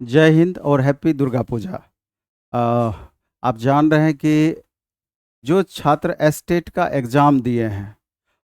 जय हिंद और हैप्पी दुर्गा पूजा। अ, आप जान रहे हैं कि जो छात्र एस्टेट का एग्ज़ाम दिए हैं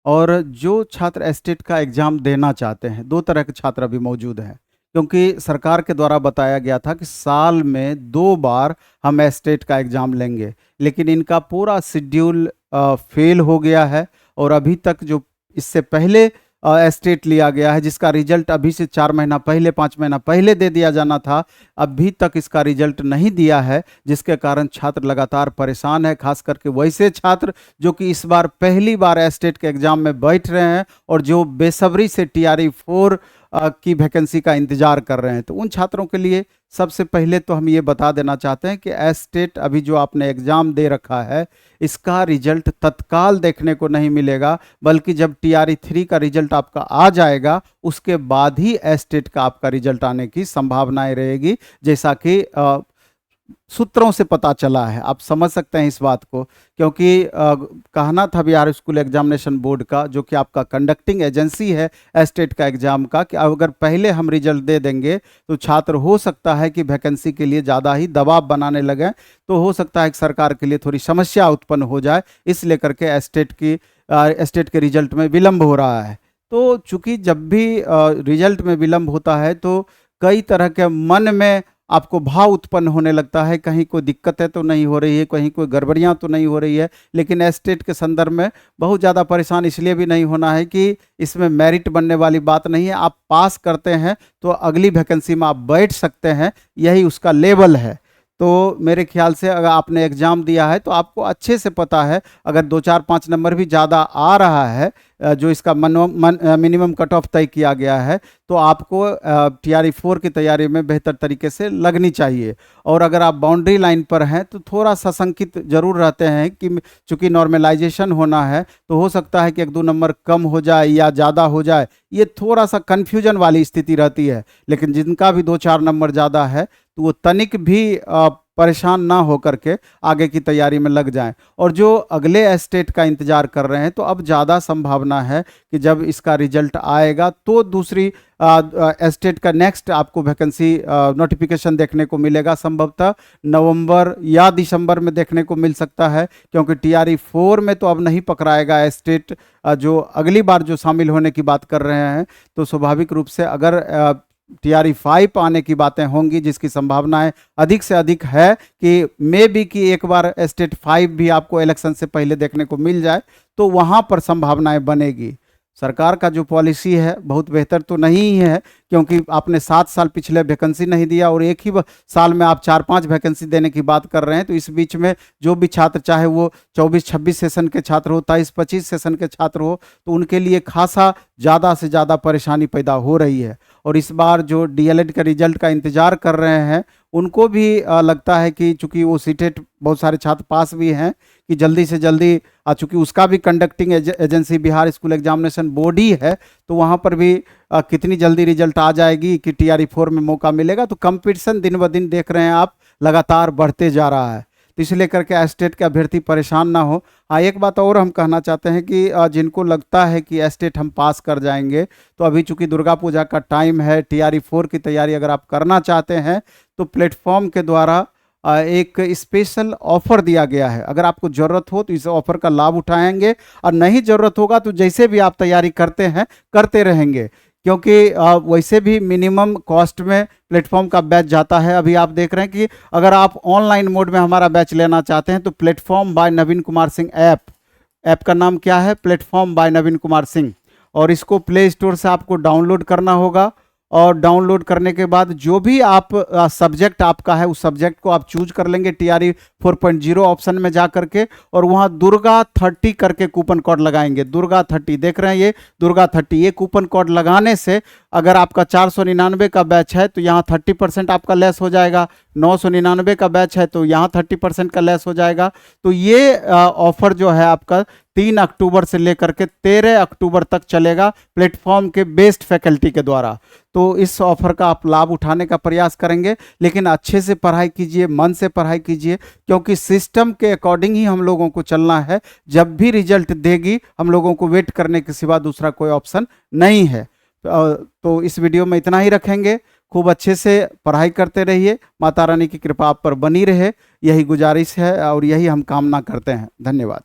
और जो छात्र एस्टेट का एग्ज़ाम देना चाहते हैं, 2 तरह के छात्र अभी मौजूद हैं। क्योंकि सरकार के द्वारा बताया गया था कि साल में 2 बार हम एस्टेट का एग्ज़ाम लेंगे, लेकिन इनका पूरा शेड्यूल फ़ेल हो गया है और अभी तक जो इससे पहले एस्टेट लिया गया है, जिसका रिज़ल्ट अभी से 4 महीना पहले, 5 महीना पहले दे दिया जाना था, अभी तक इसका रिज़ल्ट नहीं दिया है, जिसके कारण छात्र लगातार परेशान है। ख़ास करके वैसे छात्र जो कि इस बार पहली बार एस्टेट के एग्ज़ाम में बैठ रहे हैं और जो बेसब्री से टीआरई 4 की वैकेंसी का इंतज़ार कर रहे हैं। तो उन छात्रों के लिए सबसे पहले तो हम ये बता देना चाहते हैं कि एस्टेट अभी जो आपने एग्ज़ाम दे रखा है, इसका रिज़ल्ट तत्काल देखने को नहीं मिलेगा, बल्कि जब टीआरई 3 का रिज़ल्ट आपका आ जाएगा, उसके बाद ही एस्टेट का आपका रिज़ल्ट आने की संभावनाएँ रहेगी, जैसा कि सूत्रों से पता चला है। आप समझ सकते हैं इस बात को, क्योंकि कहना था बिहार स्कूल एग्जामिनेशन बोर्ड का, जो कि आपका कंडक्टिंग एजेंसी है एस्टेट का एग्ज़ाम का, कि अगर पहले हम रिजल्ट दे देंगे तो छात्र हो सकता है कि वैकेंसी के लिए ज़्यादा ही दबाव बनाने लगें, तो हो सकता है कि सरकार के लिए थोड़ी समस्या उत्पन्न हो जाए, इस लेकर के एस्टेट के रिजल्ट में विलंब हो रहा है। तो चूंकि जब भी रिजल्ट में विलंब होता है तो कई तरह के मन में आपको भाव उत्पन्न होने लगता है, कहीं कोई दिक्कतें तो नहीं हो रही है, कहीं कोई गड़बड़ियां तो नहीं हो रही है। लेकिन एस्टेट के संदर्भ में बहुत ज़्यादा परेशान इसलिए भी नहीं होना है कि इसमें मेरिट बनने वाली बात नहीं है। आप पास करते हैं तो अगली वैकेंसी में आप बैठ सकते हैं, यही उसका लेवल है। तो मेरे ख्याल से अगर आपने एग्ज़ाम दिया है तो आपको अच्छे से पता है, अगर 2 4 5 नंबर भी ज़्यादा आ रहा है, जो इसका मिनिमम कट ऑफ तय किया गया है, तो आपको टीआरई 4 की तैयारी में बेहतर तरीके से लगनी चाहिए। और अगर आप बाउंड्री लाइन पर हैं तो थोड़ा सा शंकित जरूर रहते हैं कि चूंकि नॉर्मलाइजेशन होना है, तो हो सकता है कि 1 2 नंबर कम हो जाए या ज़्यादा हो जाए, ये थोड़ा सा कन्फ्यूजन वाली स्थिति रहती है। लेकिन जिनका भी 2 4 नंबर ज़्यादा है तो वो तनिक भी परेशान ना होकर के आगे की तैयारी में लग जाएं। और जो अगले एस्टेट का इंतजार कर रहे हैं, तो अब ज़्यादा संभावना है कि जब इसका रिजल्ट आएगा तो दूसरी एस्टेट का नेक्स्ट आपको वैकेंसी नोटिफिकेशन देखने को मिलेगा, संभवतः नवंबर या दिसंबर में देखने को मिल सकता है। क्योंकि टीआरई 4 में तो अब नहीं पकड़ाएगा एस्टेट, जो अगली बार जो शामिल होने की बात कर रहे हैं, तो स्वाभाविक रूप से अगर टीआरई 5 आने की बातें होंगी, जिसकी संभावनाएं अधिक से अधिक है कि मे बी कि एक बार एस्टेट 5 भी आपको इलेक्शन से पहले देखने को मिल जाए, तो वहां पर संभावनाएं बनेगी। सरकार का जो पॉलिसी है बहुत बेहतर तो नहीं है, क्योंकि आपने 7 साल पिछले वैकेंसी नहीं दिया और एक ही साल में आप 4 5 वैकेंसी देने की बात कर रहे हैं। तो इस बीच में जो भी छात्र, चाहे वो 24 26 सेशन के छात्र हो, 23 25 सेशन के छात्र हो, तो उनके लिए खासा ज़्यादा से ज़्यादा परेशानी पैदा हो रही है। और इस बार जो डीएलएड का रिजल्ट का इंतजार कर रहे हैं, उनको भी लगता है कि चूंकि वो सीटेट बहुत सारे छात्र पास भी हैं, कि जल्दी से जल्दी, चूंकि उसका भी conducting agency Bihar school examination board ही है, तो वहाँ पर भी कितनी जल्दी रिजल्ट आ जाएगी कि टीआरई 4 में मौका मिलेगा। तो कंपटीशन दिन ब दिन देख रहे हैं आप, लगातार बढ़ते जा रहा है। तो इसलिए करके एस्टेट के अभ्यर्थी परेशान ना हो। हाँ, एक बात और हम कहना चाहते हैं कि जिनको लगता है कि एस्टेट हम पास कर जाएंगे, तो अभी चूंकि दुर्गा पूजा का टाइम है, टीआरई 4 की तैयारी अगर आप करना चाहते हैं तो प्लेटफॉर्म के द्वारा एक स्पेशल ऑफर दिया गया है। अगर आपको ज़रूरत हो तो इस ऑफर का लाभ उठाएंगे, और नहीं ज़रूरत होगा तो जैसे भी आप तैयारी करते हैं करते रहेंगे, क्योंकि वैसे भी मिनिमम कॉस्ट में प्लेटफॉर्म का बैच जाता है। अभी आप देख रहे हैं कि अगर आप ऑनलाइन मोड में हमारा बैच लेना चाहते हैं तो प्लेटफॉर्म बाय नवीन कुमार सिंह ऐप का नाम क्या है? प्लेटफॉर्म बाय नवीन कुमार सिंह। और इसको प्ले स्टोर से आपको डाउनलोड करना होगा, और डाउनलोड करने के बाद जो भी आप सब्जेक्ट आपका है, उस सब्जेक्ट को आप चूज कर लेंगे टीआरई 4.0 ऑप्शन में जा करके, और वहाँ दुर्गा 30 करके कूपन कोड लगाएंगे। दुर्गा 30 देख रहे हैं, ये दुर्गा 30, ये कूपन कोड लगाने से अगर आपका 499 का बैच है तो यहाँ 30% आपका लेस हो जाएगा, 999 का बैच है तो यहाँ 30% का लेस हो जाएगा। तो ये ऑफर जो है आपका 3 अक्टूबर से लेकर के 13 अक्टूबर तक चलेगा, प्लेटफॉर्म के बेस्ट फैकल्टी के द्वारा। तो इस ऑफर का आप लाभ उठाने का प्रयास करेंगे, लेकिन अच्छे से पढ़ाई कीजिए, मन से पढ़ाई कीजिए, क्योंकि सिस्टम के अकॉर्डिंग ही हम लोगों को चलना है। जब भी रिजल्ट देगी, हम लोगों को वेट करने के सिवा दूसरा कोई ऑप्शन नहीं है। तो इस वीडियो में इतना ही रखेंगे। खूब अच्छे से पढ़ाई करते रहिए, माता रानी की कृपा आप पर बनी रहे, यही गुजारिश है और यही हम कामना करते हैं। धन्यवाद।